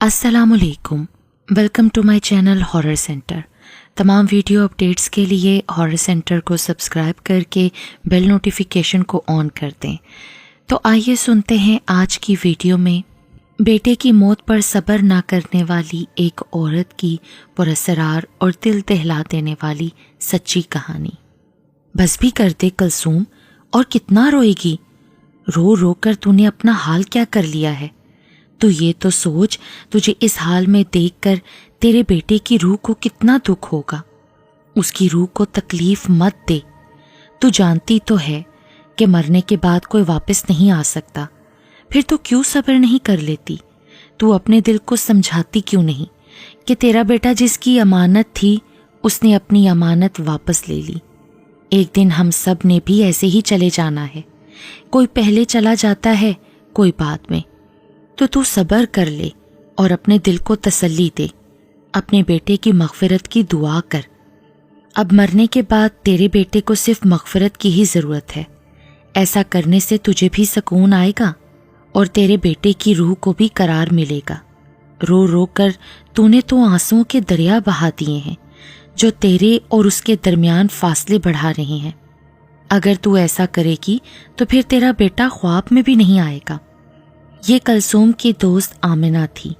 अस्सलाम वालेकुम, welcome to my channel horror center. तमाम वीडियो अपडेट्स के लिए हॉरर सेंटर को सब्सक्राइब करके बेल नोटिफिकेशन को ऑन कर दें। तो आइए सुनते हैं आज की वीडियो में बेटे की मौत पर सब्र ना करने वाली एक औरत की पुरअसरार और दिल दहला देने वाली सच्ची कहानी। बस भी कर दे कुलसूम, और कितना रोएगी? रो रो कर तूने अपना हाल क्या कर लिया है? तू ये तो सोच, तुझे इस हाल में देखकर तेरे बेटे की रूह को कितना दुख होगा। उसकी रूह को तकलीफ मत दे। तू जानती तो है कि मरने के बाद कोई वापस नहीं आ सकता, फिर तो क्यों सब्र नहीं कर लेती? तू अपने दिल को समझाती क्यों नहीं कि तेरा बेटा जिसकी अमानत थी उसने अपनी अमानत वापस ले ली। एक दिन हम सब ने भी ऐसे ही चले जाना है। कोई पहले चला जाता है, कोई बाद में। तो तू सब्र कर ले और अपने दिल को तसल्ली दे। अपने बेटे की मग़फ़िरत की दुआ कर। अब मरने के बाद तेरे बेटे को सिर्फ मग़फ़िरत की ही ज़रूरत है। ऐसा करने से तुझे भी सुकून आएगा और तेरे बेटे की रूह को भी करार मिलेगा। रो रो कर तूने तो आंसुओं के दरिया बहा दिए हैं जो तेरे और उसके दरमियान फासले बढ़ा रहे हैं। अगर तू ऐसा करेगी तो फिर तेरा बेटा ख्वाब में भी नहीं आएगा। ये कुलसूम की दोस्त आमिना थी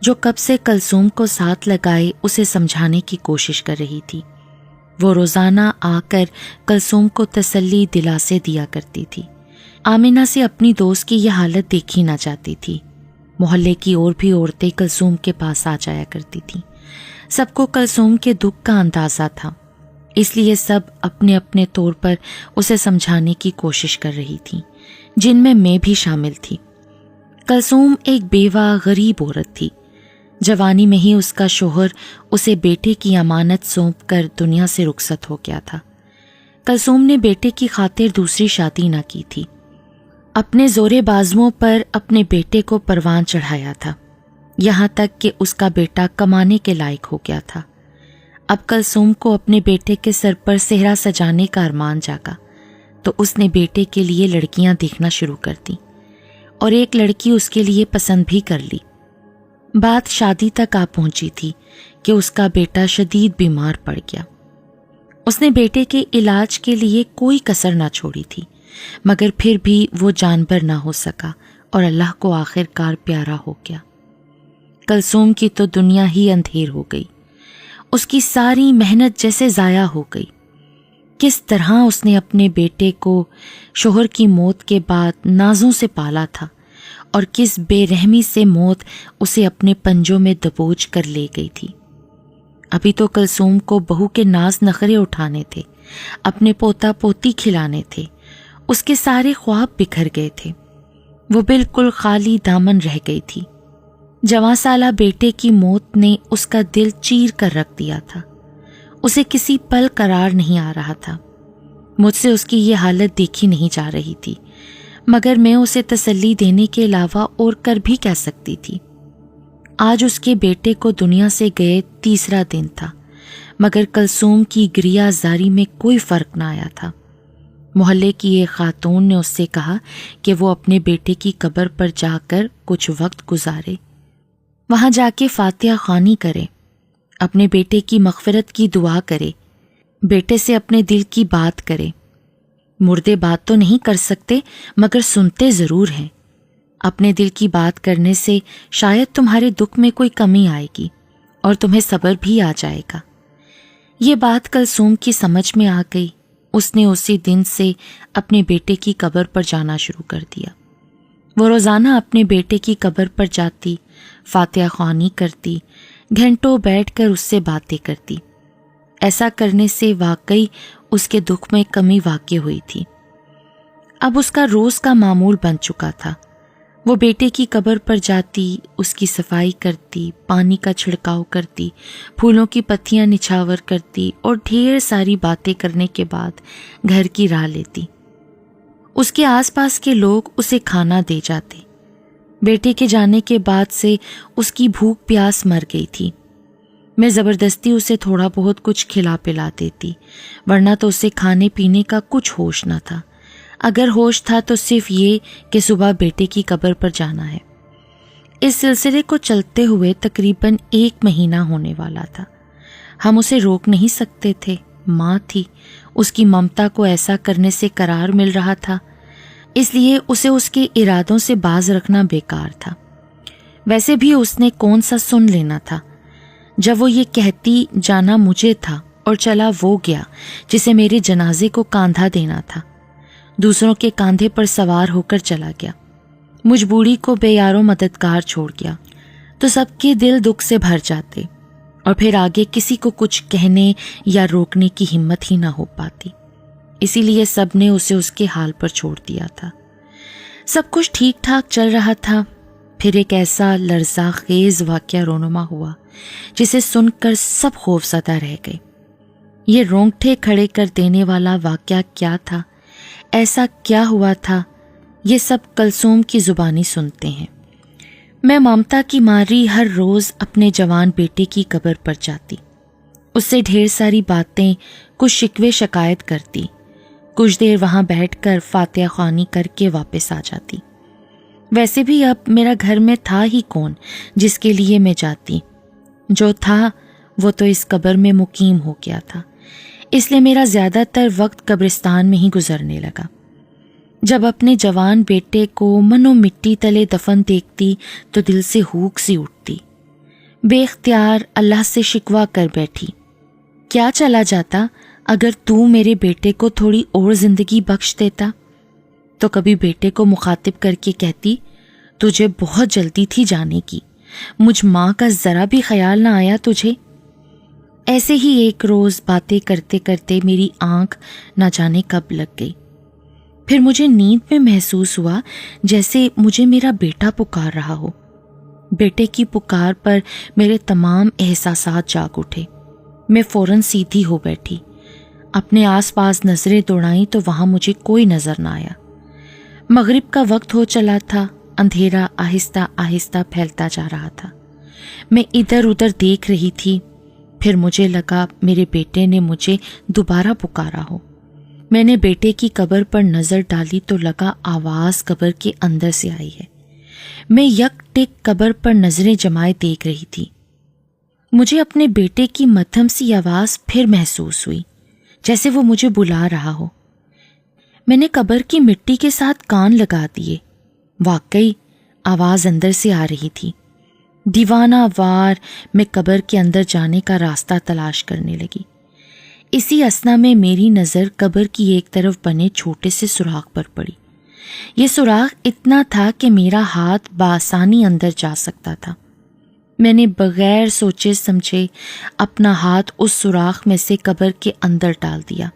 जो कब से कुलसूम को साथ लगाए उसे समझाने की कोशिश कर रही थी। वो रोज़ाना आकर कुलसूम को तसल्ली दिलासे दिया करती थी। आमिना से अपनी दोस्त की यह हालत देखी ना जाती थी। मोहल्ले की और भी औरतें कुलसूम के पास आ जाया करती थीं। सबको कुलसूम के दुख का अंदाज़ा था, इसलिए सब अपने अपने तौर पर उसे समझाने की कोशिश कर रही थीं, जिनमें मैं भी शामिल थी। कुलसूम एक बेवा गरीब औरत थी। जवानी में ही उसका शोहर उसे बेटे की अमानत सौंप कर दुनिया से रुखसत हो गया था। कुलसूम ने बेटे की खातिर दूसरी शादी न की थी। अपने जोरे बाजुओं पर अपने बेटे को परवान चढ़ाया था, यहाँ तक कि उसका बेटा कमाने के लायक हो गया था। अब कुलसूम को अपने बेटे के सर पर सेहरा सजाने का अरमान जागा तो उसने बेटे के लिए लड़कियां देखना शुरू कर दी और एक लड़की उसके लिए पसंद भी कर ली। बात शादी तक आ पहुंची थी कि उसका बेटा शदीद बीमार पड़ गया। उसने बेटे के इलाज के लिए कोई कसर ना छोड़ी थी, मगर फिर भी वो जानबर ना हो सका और अल्लाह को आखिरकार प्यारा हो गया। कुलसूम की तो दुनिया ही अंधेर हो गई। उसकी सारी मेहनत जैसे ज़ाया हो गई। किस तरह उसने अपने बेटे को शोहर की मौत के बाद नाजों से पाला था और किस बेरहमी से मौत उसे अपने पंजों में दबोच कर ले गई थी। अभी तो कुलसूम को बहू के नाज नखरे उठाने थे, अपने पोता पोती खिलाने थे। उसके सारे ख्वाब बिखर गए थे। वो बिल्कुल खाली दामन रह गई थी। जवां साला बेटे की मौत ने उसका दिल चीर कर रख दिया था। उसे किसी पल करार नहीं आ रहा था। मुझसे उसकी ये हालत देखी नहीं जा रही थी, मगर मैं उसे तसल्ली देने के अलावा और कर भी क्या सकती थी। आज उसके बेटे को दुनिया से गए तीसरा दिन था, मगर कुलसूम की गिरियाजारी में कोई फर्क ना आया था। मोहल्ले की एक खातून ने उससे कहा कि वो अपने बेटे की कब्र पर जाकर कुछ वक्त गुजारे, वहां जाके फातिहा ख़्वानी करे, अपने बेटे की मग़फ़िरत की दुआ करे, बेटे से अपने दिल की बात करे। मुर्दे बात तो नहीं कर सकते, मगर सुनते ज़रूर हैं। अपने दिल की बात करने से शायद तुम्हारे दुख में कोई कमी आएगी और तुम्हें सब्र भी आ जाएगा। ये बात कुलसूम की समझ में आ गई। उसने उसी दिन से अपने बेटे की कब्र पर जाना शुरू कर दिया। वो रोज़ाना अपने बेटे की कब्र पर जाती, फातिहा ख़्वानी करती, घंटों बैठकर उससे बातें करती। ऐसा करने से वाकई उसके दुख में कमी वाक़ई हुई थी। अब उसका रोज़ का मामूल बन चुका था। वो बेटे की कब्र पर जाती, उसकी सफाई करती, पानी का छिड़काव करती, फूलों की पत्तियां निछावर करती और ढेर सारी बातें करने के बाद घर की राह लेती। उसके आसपास के लोग उसे खाना दे जाते। बेटे के जाने के बाद से उसकी भूख प्यास मर गई थी। मैं ज़बरदस्ती उसे थोड़ा बहुत कुछ खिला पिला देती, वरना तो उसे खाने पीने का कुछ होश न था। अगर होश था तो सिर्फ ये कि सुबह बेटे की कब्र पर जाना है। इस सिलसिले को चलते हुए तकरीबन 1 महीना होने वाला था। हम उसे रोक नहीं सकते थे, माँ थी, उसकी ममता को ऐसा करने से करार मिल रहा था, इसलिए उसे उसके इरादों से बाज रखना बेकार था। वैसे भी उसने कौन सा सुन लेना था। जब वो ये कहती जाना मुझे था और चला वो गया जिसे मेरे जनाजे को कांधा देना था, दूसरों के कांधे पर सवार होकर चला गया, मुझ बूढ़ी को बेयारो मददगार छोड़ गया, तो सबके दिल दुख से भर जाते और फिर आगे किसी को कुछ कहने या रोकने की हिम्मत ही ना हो पाती। इसीलिए सब ने उसे उसके हाल पर छोड़ दिया था। सब कुछ ठीक ठाक चल रहा था, फिर एक ऐसा लर्ज़ाखेज़ वाक़या रोनुमा हुआ जिसे सुनकर सब खौफज़दा रह गए। ये रोंगटे खड़े कर देने वाला वाक़या क्या था, ऐसा क्या हुआ था, ये सब कलसूम की ज़ुबानी सुनते हैं। मैं ममता की मारी हर रोज़ अपने जवान बेटे की कब्र पर जाती, उससे ढेर सारी बातें, कुछ शिकवे शिकायत करती, कुछ देर वहाँ बैठकर फातिहा ख़्वानी करके वापस आ जाती। वैसे भी अब मेरा घर में था ही कौन जिसके लिए मैं जाती, जो था वो तो इस कब्र में मुकीम हो गया था, इसलिए मेरा ज़्यादातर वक्त कब्रिस्तान में ही गुजरने लगा। जब अपने जवान बेटे को मनो मिट्टी तले दफन देखती तो दिल से हूक सी उठती। बेख्तियार अल्लाह से शिकवा कर बैठी, क्या चला जाता अगर तू मेरे बेटे को थोड़ी और ज़िंदगी बख्श देता। तो कभी बेटे को मुखातिब करके कहती, तुझे बहुत जल्दी थी जाने की, मुझ माँ का ज़रा भी ख्याल ना आया तुझे। ऐसे ही एक रोज़ बातें करते करते मेरी आँख ना जाने कब लग गई। फिर मुझे नींद में महसूस हुआ जैसे मुझे मेरा बेटा पुकार रहा हो। बेटे की पुकार पर मेरे तमाम एहसासात जाग उठे। मैं फ़ौरन सीधी हो बैठी, अपने आसपास नज़रें दौड़ाईं तो वहाँ मुझे कोई नज़र ना आया। मगरिब का वक्त हो चला था, अंधेरा आहिस्ता आहिस्ता फैलता जा रहा था। मैं इधर उधर देख रही थी, फिर मुझे लगा मेरे बेटे ने मुझे दोबारा पुकारा हो। मैंने बेटे की कब्र पर नज़र डाली तो लगा आवाज़ कब्र के अंदर से आई है। मैं यकटिक कब्र पर नज़रें जमाए देख रही थी। मुझे अपने बेटे की मध्यम सी आवाज़ फिर महसूस हुई, जैसे वो मुझे बुला रहा हो। मैंने कब्र की मिट्टी के साथ कान लगा दिए। वाकई आवाज़ अंदर से आ रही थी। दीवाना वार मैं कब्र के अंदर जाने का रास्ता तलाश करने लगी। इसी असना में मेरी नज़र कब्र की एक तरफ बने छोटे से सुराख पर पड़ी। ये सुराख इतना था कि मेरा हाथ बासानी अंदर जा सकता था। मैंने बगैर सोचे समझे अपना हाथ उस सुराख में से कब्र के अंदर डाल दिया।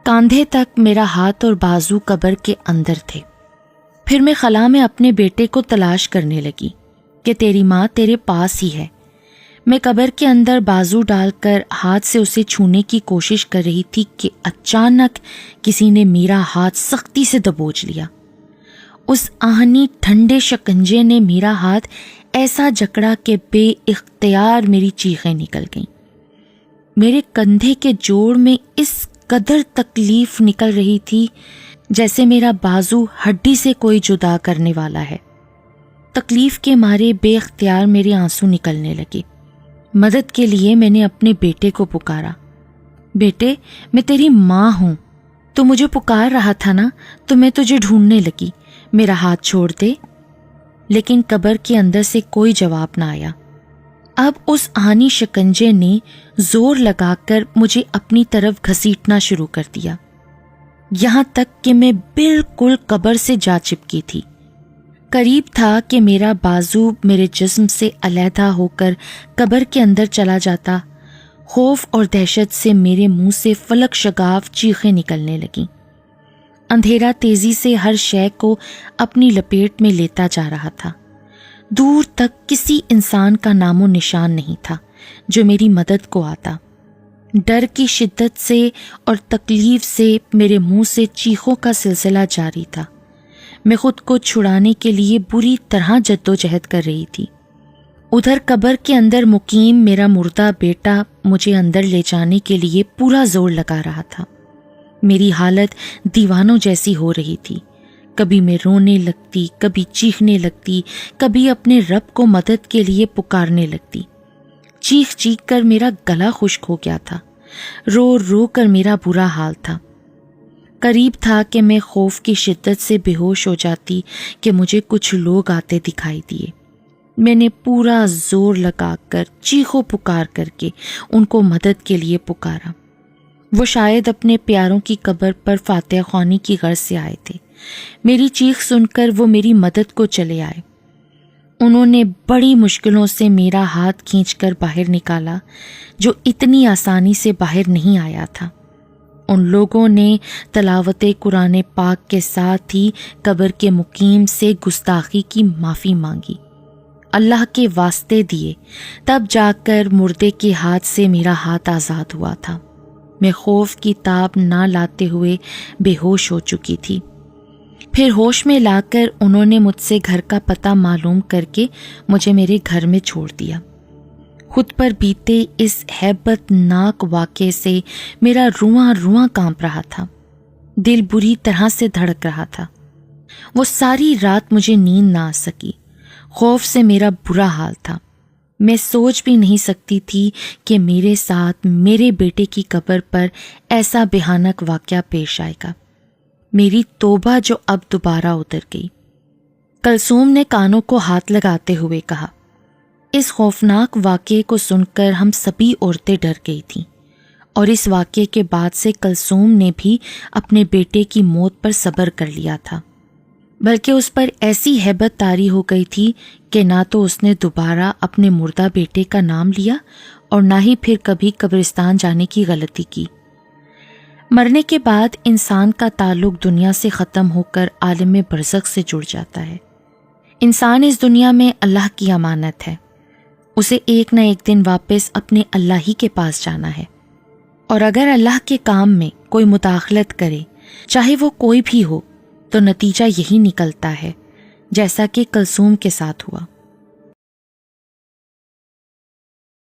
कांधे तक मेरा हाथ और बाजू कब्र के अंदर थे। फिर मैं खला में अपने बेटे को तलाश करने लगी कि तेरी माँ तेरे पास ही है। मैं कब्र के अंदर बाजू डालकर हाथ से उसे छूने की कोशिश कर रही थी कि अचानक किसी ने मेरा हाथ सख्ती से दबोच लिया। उस आहनी ठंडे शिकंजे ने मेरा हाथ ऐसा जकड़ा कि बेइख्तियार मेरी चीखें निकल गईं। मेरे कंधे के जोड़ में इस कदर तकलीफ निकल रही थी जैसे मेरा बाजू हड्डी से कोई जुदा करने वाला है। तकलीफ के मारे बेइख्तियार मेरे आंसू निकलने लगे। मदद के लिए मैंने अपने बेटे को पुकारा, बेटे मैं तेरी माँ हूँ, तू मुझे पुकार रहा था ना, तो मैं तुझे ढूंढने लगी, मेरा हाथ छोड़ दे। लेकिन कब्र के अंदर से कोई जवाब ना आया। अब उस आहनी शिकंजे ने जोर लगाकर मुझे अपनी तरफ घसीटना शुरू कर दिया, यहाँ तक कि मैं बिल्कुल कब्र से जा चिपकी थी। करीब था कि मेरा बाजू मेरे जिस्म से अलहदा होकर कब्र के अंदर चला जाता। खौफ और दहशत से मेरे मुंह से फलक शगाफ चीखें निकलने लगीं। अंधेरा तेजी से हर शय को अपनी लपेट में लेता जा रहा था। दूर तक किसी इंसान का नामो निशान नहीं था जो मेरी मदद को आता। डर की शिद्दत से और तकलीफ से मेरे मुंह से चीखों का सिलसिला जारी था। मैं खुद को छुड़ाने के लिए बुरी तरह जद्दोजहद कर रही थी। उधर कब्र के अंदर मुकीम मेरा मुर्दा बेटा मुझे अंदर ले जाने के लिए पूरा जोर लगा रहा था। मेरी हालत दीवानों जैसी हो रही थी। کبھی میں رونے لگتی، کبھی چیخنے لگتی، کبھی اپنے رب کو مدد کے لیے پکارنے لگتی۔ چیخ چیخ کر میرا گلا خشک ہو گیا تھا، رو رو کر میرا برا حال تھا۔ قریب تھا کہ میں خوف کی شدت سے بے ہوش ہو جاتی کہ مجھے کچھ لوگ آتے دکھائی دیے۔ میں نے پورا زور لگا کر چیخو پکار کر کے ان کو مدد کے لیے پکارا۔ وہ شاید اپنے پیاروں کی قبر پر فاتحہ خوانی کی غرض سے آئے تھے۔ میری چیخ سن کر وہ میری مدد کو چلے آئے۔ انہوں نے بڑی مشکلوں سے میرا ہاتھ کھینچ کر باہر نکالا، جو اتنی آسانی سے باہر نہیں آیا تھا۔ ان لوگوں نے تلاوت قرآن پاک کے ساتھ ہی قبر کے مقیم سے گستاخی کی معافی مانگی، اللہ کے واسطے دیے، تب جا کر مردے کے ہاتھ سے میرا ہاتھ آزاد ہوا تھا۔ میں خوف کی تاب نہ لاتے ہوئے بے ہوش ہو چکی تھی۔ پھر ہوش میں لا کر انہوں نے مجھ سے گھر کا پتہ معلوم کر کے مجھے میرے گھر میں چھوڑ دیا۔ خود پر بیتے اس ہیبت ناک واقعے سے میرا رواں رواں کانپ رہا تھا، دل بری طرح سے دھڑک رہا تھا۔ وہ ساری رات مجھے نیند نہ آ سکی، خوف سے میرا برا حال تھا۔ میں سوچ بھی نہیں سکتی تھی کہ میرے ساتھ میرے بیٹے کی قبر پر ایسا بھیانک واقعہ پیش آئے گا۔ میری توبہ جو اب دوبارہ اتر گئی۔ کلثوم نے کانوں کو ہاتھ لگاتے ہوئے کہا۔ اس خوفناک واقعے کو سن کر ہم سبھی عورتیں ڈر گئی تھیں، اور اس واقعے کے بعد سے کلثوم نے بھی اپنے بیٹے کی موت پر صبر کر لیا تھا، بلکہ اس پر ایسی ہیبت طاری ہو گئی تھی کہ نہ تو اس نے دوبارہ اپنے مردہ بیٹے کا نام لیا اور نہ ہی پھر کبھی قبرستان جانے کی غلطی کی۔ مرنے کے بعد انسان کا تعلق دنیا سے ختم ہو کر عالم برزخ سے جڑ جاتا ہے۔ انسان اس دنیا میں اللہ کی امانت ہے، اسے ایک نہ ایک دن واپس اپنے اللہ ہی کے پاس جانا ہے، اور اگر اللہ کے کام میں کوئی مداخلت کرے، چاہے وہ کوئی بھی ہو، تو نتیجہ یہی نکلتا ہے جیسا کہ کلثوم کے ساتھ ہوا۔